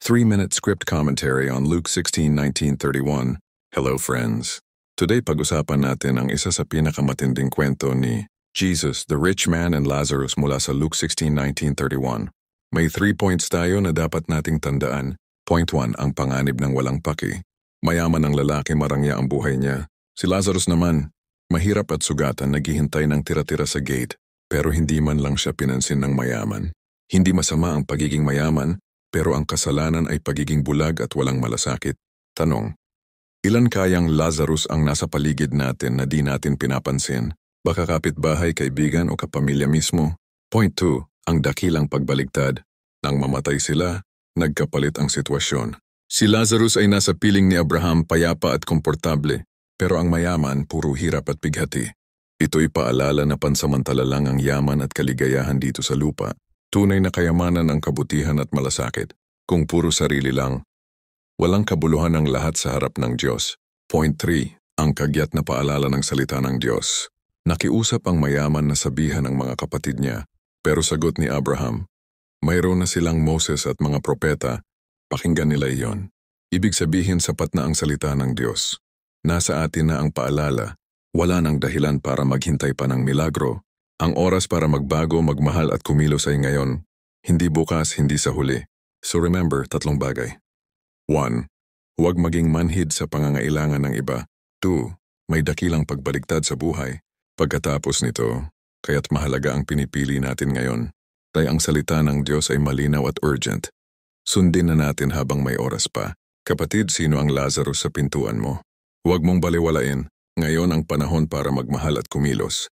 3-minute script commentary on Luke 16:19-31. Hello friends. Today pag-usapan natin ang isa sa pinakamatinding kwento ni Jesus, the rich man and Lazarus mula sa Luke 16:19-31. May 3 points tayo na dapat nating tandaan. Point 1, ang panganib ng walang paki. Mayaman ang lalaki, marangya ang buhay niya. Si Lazarus naman, mahirap at sugatan, naghihintay ng tira-tira sa gate, pero hindi man lang siya pinansin ng mayaman. Hindi masama ang pagiging mayaman, pero ang kasalanan ay pagiging bulag at walang malasakit. Tanong, ilan kayang Lazarus ang nasa paligid natin na di natin pinapansin? Baka kapitbahay, kaibigan o kapamilya mismo? Point 2, ang dakilang pagbaligtad. Nang mamatay sila, nagkapalit ang sitwasyon. Si Lazarus ay nasa piling ni Abraham, payapa at komportable, pero ang mayaman puro hirap at bighati. Ito'y paalala na pansamantala lang ang yaman at kaligayahan dito sa lupa. Tunay na kayamanan ang kabutihan at malasakit. Kung puro sarili lang, walang kabuluhan ang lahat sa harap ng Diyos. Point 3, ang kagyat na paalala ng salita ng Diyos. Nakiusap ang mayaman na sabihan ng mga kapatid niya, pero sagot ni Abraham, mayroon na silang Moses at mga propeta, pakinggan nila iyon. Ibig sabihin sapat na ang salita ng Diyos. Nasa atin na ang paalala, wala nang dahilan para maghintay pa ng milagro. Ang oras para magbago, magmahal at kumilos ay ngayon, hindi bukas, hindi sa huli. So remember, 3 bagay. 1. Huwag maging manhid sa pangangailangan ng iba. 2. May dakilang pagbaligtad sa buhay. Pagkatapos nito, kaya't mahalaga ang pinipili natin ngayon, dahil ang salita ng Diyos ay malinaw at urgent. Sundin na natin habang may oras pa. Kapatid, sino ang Lazarus sa pintuan mo? Huwag mong baliwalain, ngayon ang panahon para magmahal at kumilos.